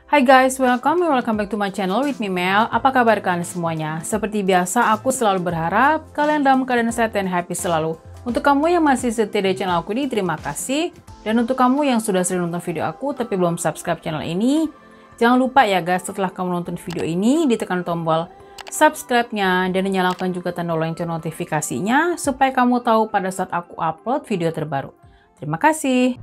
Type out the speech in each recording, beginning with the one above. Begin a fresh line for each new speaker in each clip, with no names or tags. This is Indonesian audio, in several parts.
Hai guys, welcome back to my channel with me Mel. Apa kabar kalian semuanya? Seperti biasa, aku selalu berharap kalian dalam keadaan sehat dan happy selalu. Untuk kamu yang masih setia di channel aku ini, terima kasih. Dan untuk kamu yang sudah sering nonton video aku tapi belum subscribe channel ini, jangan lupa ya guys, setelah kamu nonton video ini, ditekan tombol subscribe-nya dan nyalakan juga tanda lonceng notifikasinya supaya kamu tahu pada saat aku upload video terbaru. Terima kasih.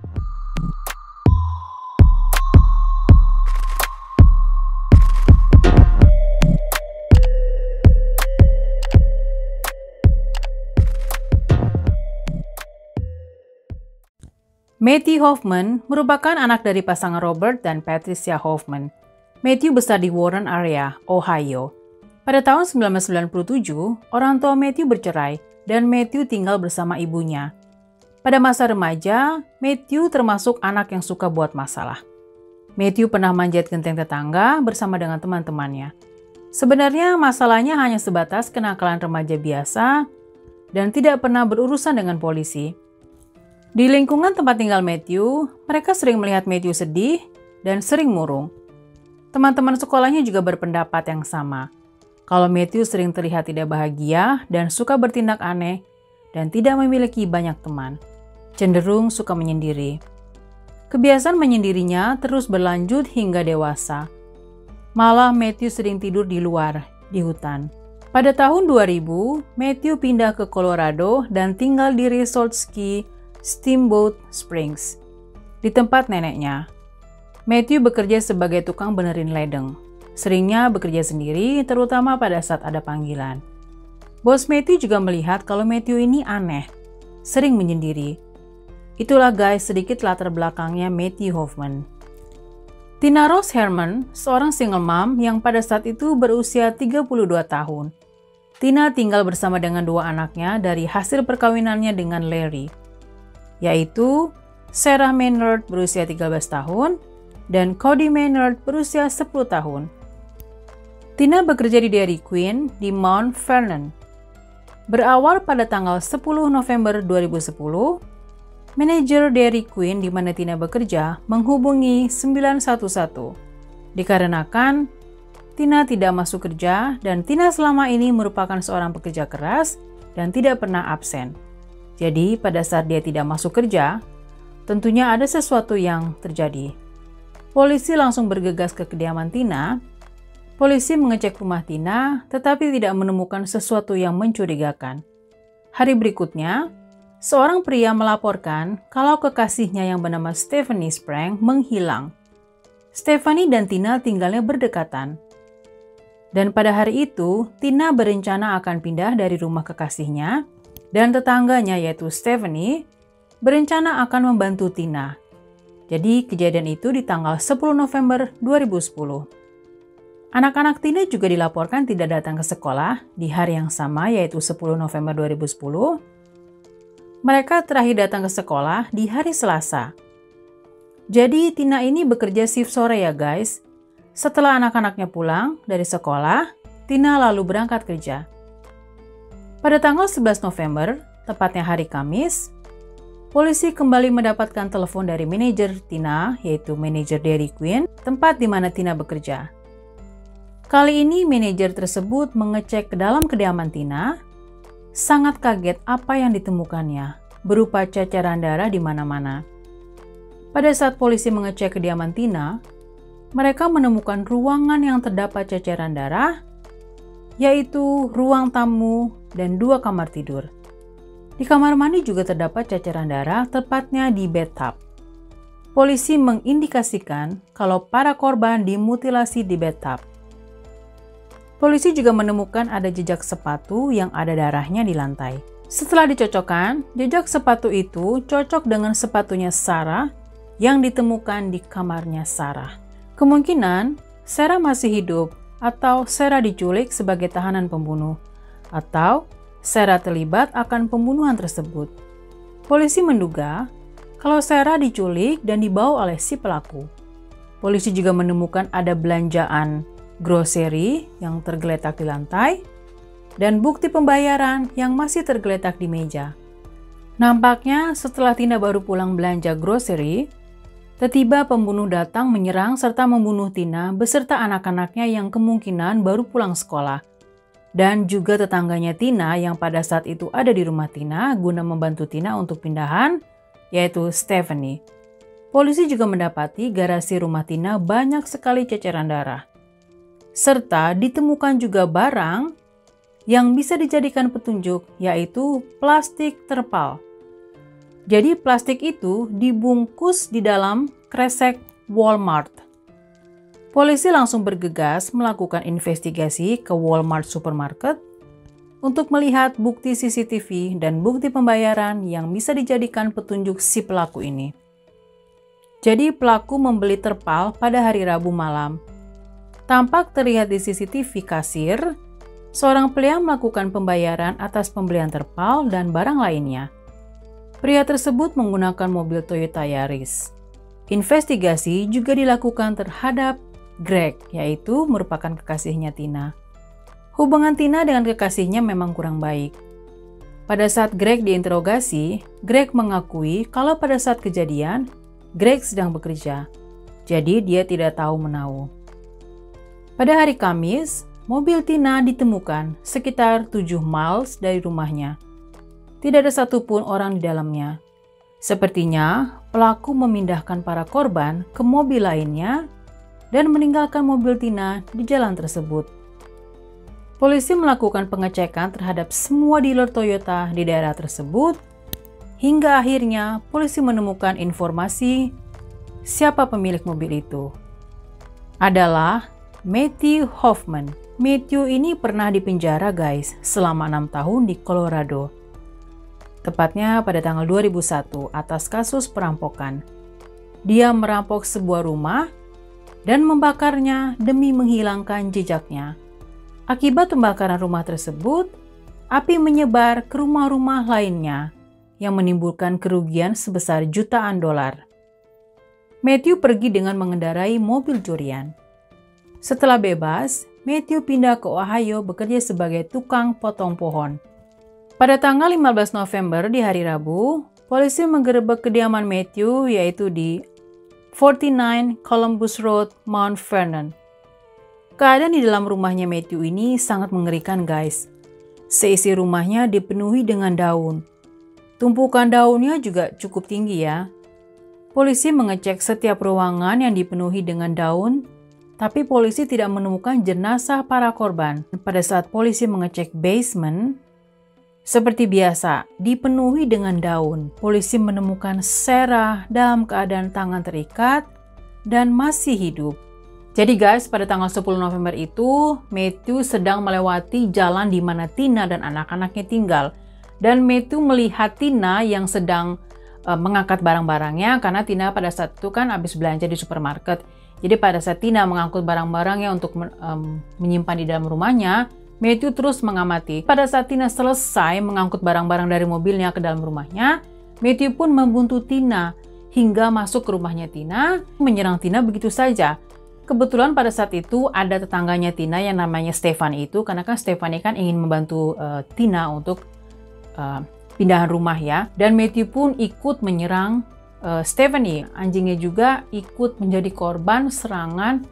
Matthew Hoffman merupakan anak dari pasangan Robert dan Patricia Hoffman. Matthew besar di Warren area, Ohio. Pada tahun 1997, orang tua Matthew bercerai dan Matthew tinggal bersama ibunya. Pada masa remaja, Matthew termasuk anak yang suka buat masalah. Matthew pernah manjat genteng tetangga bersama dengan teman-temannya. Sebenarnya masalahnya hanya sebatas kenakalan remaja biasa dan tidak pernah berurusan dengan polisi. Di lingkungan tempat tinggal Matthew, mereka sering melihat Matthew sedih dan sering murung. Teman-teman sekolahnya juga berpendapat yang sama. Kalau Matthew sering terlihat tidak bahagia dan suka bertindak aneh dan tidak memiliki banyak teman, cenderung suka menyendiri. Kebiasaan menyendirinya terus berlanjut hingga dewasa. Malah Matthew sering tidur di luar, di hutan. Pada tahun 2000, Matthew pindah ke Colorado dan tinggal di resort ski Steamboat Springs, di tempat neneknya. Matthew bekerja sebagai tukang benerin ledeng. Seringnya bekerja sendiri, terutama pada saat ada panggilan. Bos Matthew juga melihat kalau Matthew ini aneh, sering menyendiri. Itulah guys sedikit latar belakangnya Matthew Hoffman. Tina Rose Herman, seorang single mom yang pada saat itu berusia 32 tahun. Tina tinggal bersama dengan dua anaknya dari hasil perkawinannya dengan Larry, yaitu Sarah Maynard berusia 13 tahun dan Cody Maynard berusia 10 tahun. Tina bekerja di Dairy Queen di Mount Vernon. Berawal pada tanggal 10 November 2010, manajer Dairy Queen di mana Tina bekerja menghubungi 911 dikarenakan Tina tidak masuk kerja dan Tina selama ini merupakan seorang pekerja keras dan tidak pernah absen. Jadi pada saat dia tidak masuk kerja, tentunya ada sesuatu yang terjadi. Polisi langsung bergegas ke kediaman Tina. Polisi mengecek rumah Tina, tetapi tidak menemukan sesuatu yang mencurigakan. Hari berikutnya, seorang pria melaporkan kalau kekasihnya yang bernama Stephanie Sprang menghilang. Stephanie dan Tina tinggalnya berdekatan. Dan pada hari itu, Tina berencana akan pindah dari rumah kekasihnya, dan tetangganya yaitu Stephanie berencana akan membantu Tina. Jadi kejadian itu di tanggal 10 November 2010. Anak-anak Tina juga dilaporkan tidak datang ke sekolah di hari yang sama yaitu 10 November 2010. Mereka terakhir datang ke sekolah di hari Selasa. Jadi Tina ini bekerja shift sore ya guys. Setelah anak-anaknya pulang dari sekolah, Tina lalu berangkat kerja. Pada tanggal 11 November, tepatnya hari Kamis, polisi kembali mendapatkan telepon dari manajer Tina, yaitu manajer Dairy Queen, tempat di mana Tina bekerja. Kali ini manajer tersebut mengecek ke dalam kediaman Tina, sangat kaget apa yang ditemukannya, berupa ceceran darah di mana-mana. Pada saat polisi mengecek kediaman Tina, mereka menemukan ruangan yang terdapat ceceran darah, yaitu ruang tamu dan 2 kamar tidur. Di kamar mandi juga terdapat ceceran darah, tepatnya di bathtub. Polisi mengindikasikan kalau para korban dimutilasi di bathtub. Polisi juga menemukan ada jejak sepatu yang ada darahnya di lantai. Setelah dicocokkan, jejak sepatu itu cocok dengan sepatunya Sarah yang ditemukan di kamarnya Sarah. Kemungkinan Sarah masih hidup atau Sarah diculik sebagai tahanan pembunuh, atau Sarah terlibat akan pembunuhan tersebut. Polisi menduga kalau Sarah diculik dan dibawa oleh si pelaku. Polisi juga menemukan ada belanjaan grocery yang tergeletak di lantai dan bukti pembayaran yang masih tergeletak di meja. Nampaknya setelah Tina baru pulang belanja grocery, Tiba-tiba pembunuh datang menyerang serta membunuh Tina beserta anak-anaknya yang kemungkinan baru pulang sekolah. Dan juga tetangganya Tina yang pada saat itu ada di rumah Tina guna membantu Tina untuk pindahan, yaitu Stephanie. Polisi juga mendapati garasi rumah Tina banyak sekali ceceran darah. Serta ditemukan juga barang yang bisa dijadikan petunjuk, yaitu plastik terpal. Jadi plastik itu dibungkus di dalam kresek Walmart. Polisi langsung bergegas melakukan investigasi ke Walmart supermarket untuk melihat bukti CCTV dan bukti pembayaran yang bisa dijadikan petunjuk si pelaku ini. Jadi pelaku membeli terpal pada hari Rabu malam. Tampak terlihat di CCTV kasir, seorang pria melakukan pembayaran atas pembelian terpal dan barang lainnya. Pria tersebut menggunakan mobil Toyota Yaris. Investigasi juga dilakukan terhadap Greg, yaitu merupakan kekasihnya Tina. Hubungan Tina dengan kekasihnya memang kurang baik. Pada saat Greg diinterogasi, Greg mengakui kalau pada saat kejadian, Greg sedang bekerja. Jadi dia tidak tahu menahu. Pada hari Kamis, mobil Tina ditemukan sekitar 7 miles dari rumahnya. Tidak ada satupun orang di dalamnya. Sepertinya pelaku memindahkan para korban ke mobil lainnya dan meninggalkan mobil Tina di jalan tersebut. Polisi melakukan pengecekan terhadap semua dealer Toyota di daerah tersebut, hingga akhirnya polisi menemukan informasi siapa pemilik mobil itu. Adalah Matthew Hoffman. Matthew ini pernah dipenjara guys selama 6 tahun di Colorado. Tepatnya pada tanggal 2001 atas kasus perampokan. Dia merampok sebuah rumah dan membakarnya demi menghilangkan jejaknya. Akibat pembakaran rumah tersebut, api menyebar ke rumah-rumah lainnya yang menimbulkan kerugian sebesar jutaan dolar. Matthew pergi dengan mengendarai mobil curian. Setelah bebas, Matthew pindah ke Ohio bekerja sebagai tukang potong pohon. Pada tanggal 15 November di hari Rabu, polisi menggerebek kediaman Matthew yaitu di 49 Columbus Road, Mount Vernon. Keadaan di dalam rumahnya Matthew ini sangat mengerikan guys. Seisi rumahnya dipenuhi dengan daun. Tumpukan daunnya juga cukup tinggi ya. Polisi mengecek setiap ruangan yang dipenuhi dengan daun, tapi polisi tidak menemukan jenazah para korban. Pada saat polisi mengecek basement, seperti biasa, dipenuhi dengan daun. Polisi menemukan Sarah dalam keadaan tangan terikat dan masih hidup. Jadi guys, pada tanggal 10 November itu, Matthew sedang melewati jalan di mana Tina dan anak-anaknya tinggal. Dan Matthew melihat Tina yang sedang mengangkat barang-barangnya, karena Tina pada saat itu kan habis belanja di supermarket. Jadi pada saat Tina mengangkut barang-barangnya untuk menyimpan di dalam rumahnya, Matthew terus mengamati. Pada saat Tina selesai mengangkut barang-barang dari mobilnya ke dalam rumahnya, Matthew pun membuntu Tina hingga masuk ke rumahnya Tina, menyerang Tina begitu saja. Kebetulan pada saat itu ada tetangganya Tina yang namanya Stephanie itu, karena kan Stephanie kan ingin membantu Tina untuk pindahan rumah ya. Dan Matthew pun ikut menyerang Stephanie. Anjingnya juga ikut menjadi korban serangan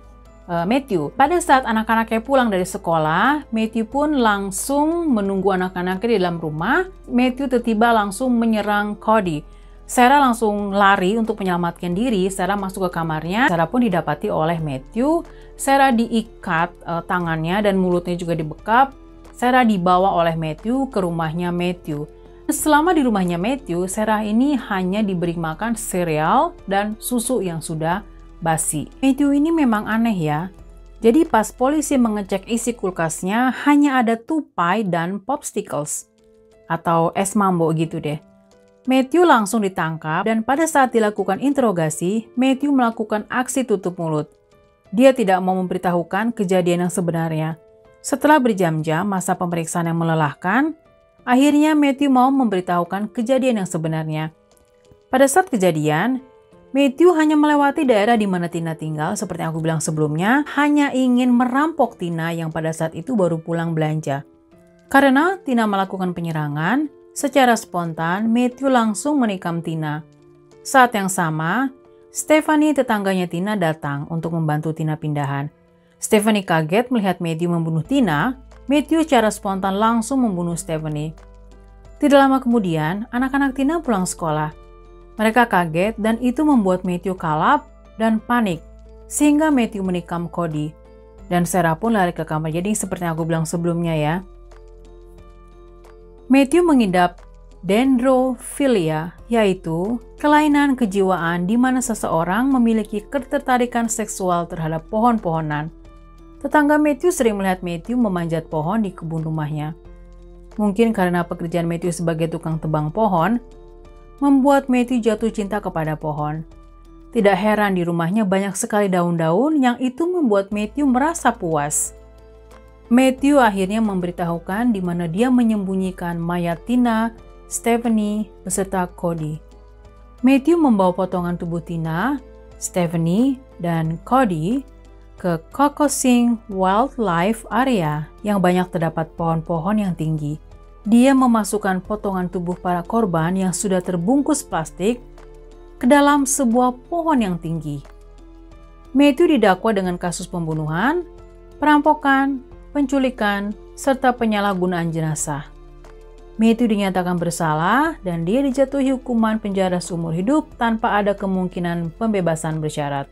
Matthew. Pada saat anak-anaknya pulang dari sekolah, Matthew pun langsung menunggu anak-anaknya di dalam rumah. Matthew tiba-tiba langsung menyerang Cody. Sarah langsung lari untuk menyelamatkan diri. Sarah masuk ke kamarnya. Sarah pun didapati oleh Matthew. Sarah diikat tangannya dan mulutnya juga dibekap. Sarah dibawa oleh Matthew ke rumahnya Matthew. Selama di rumahnya Matthew, Sarah ini hanya diberi makan sereal dan susu yang sudah basi. Matthew ini memang aneh ya. Jadi pas polisi mengecek isi kulkasnya, hanya ada tupai dan popsicles atau es mambo gitu deh. Matthew langsung ditangkap dan pada saat dilakukan interogasi, Matthew melakukan aksi tutup mulut. Dia tidak mau memberitahukan kejadian yang sebenarnya. Setelah berjam-jam masa pemeriksaan yang melelahkan, akhirnya Matthew mau memberitahukan kejadian yang sebenarnya. Pada saat kejadian, Matthew hanya melewati daerah di mana Tina tinggal, seperti yang aku bilang sebelumnya, hanya ingin merampok Tina yang pada saat itu baru pulang belanja. Karena Tina melakukan penyerangan, secara spontan Matthew langsung menikam Tina. Saat yang sama, Stephanie, tetangganya Tina, datang untuk membantu Tina pindahan. Stephanie kaget melihat Matthew membunuh Tina. Matthew secara spontan langsung membunuh Stephanie. Tidak lama kemudian, anak-anak Tina pulang sekolah. Mereka kaget dan itu membuat Matthew kalap dan panik, sehingga Matthew menikam Cody. Dan Sarah pun lari ke kamar. Jadi seperti yang aku bilang sebelumnya ya. Matthew mengidap dendrophilia, yaitu kelainan kejiwaan di mana seseorang memiliki ketertarikan seksual terhadap pohon-pohonan. Tetangga Matthew sering melihat Matthew memanjat pohon di kebun rumahnya. Mungkin karena pekerjaan Matthew sebagai tukang tebang pohon, membuat Matthew jatuh cinta kepada pohon. Tidak heran di rumahnya banyak sekali daun-daun yang itu membuat Matthew merasa puas. Matthew akhirnya memberitahukan di mana dia menyembunyikan mayat Tina, Stephanie, beserta Cody. Matthew membawa potongan tubuh Tina, Stephanie, dan Cody ke Kokosing Wildlife Area yang banyak terdapat pohon-pohon yang tinggi. Dia memasukkan potongan tubuh para korban yang sudah terbungkus plastik ke dalam sebuah pohon yang tinggi. Matthew didakwa dengan kasus pembunuhan, perampokan, penculikan, serta penyalahgunaan jenazah. Matthew dinyatakan bersalah dan dia dijatuhi hukuman penjara seumur hidup tanpa ada kemungkinan pembebasan bersyarat.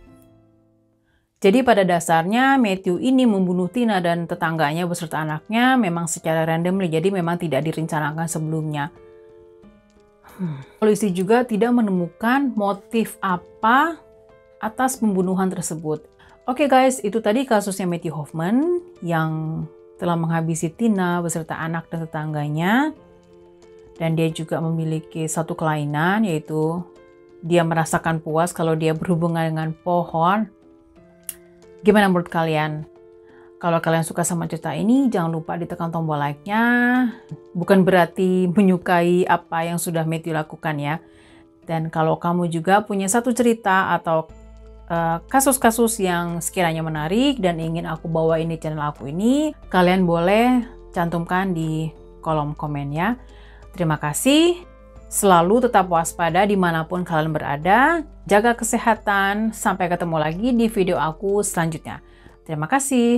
Jadi pada dasarnya Matthew ini membunuh Tina dan tetangganya beserta anaknya memang secara randomly, jadi memang tidak direncanakan sebelumnya. Polisi juga tidak menemukan motif apa atas pembunuhan tersebut. Oke guys, itu tadi kasusnya Matthew Hoffman yang telah menghabisi Tina beserta anak dan tetangganya. Dan dia juga memiliki satu kelainan, yaitu dia merasakan puas kalau dia berhubungan dengan pohon. Gimana menurut kalian? Kalau kalian suka sama cerita ini, jangan lupa ditekan tombol like-nya. Bukan berarti menyukai apa yang sudah Matthew lakukan ya. Dan kalau kamu juga punya satu cerita atau kasus-kasus yang sekiranya menarik dan ingin aku bawain di channel aku ini, kalian boleh cantumkan di kolom komen ya. Terima kasih. Selalu tetap waspada dimanapun kalian berada. Jaga kesehatan. Sampai ketemu lagi di video aku selanjutnya. Terima kasih.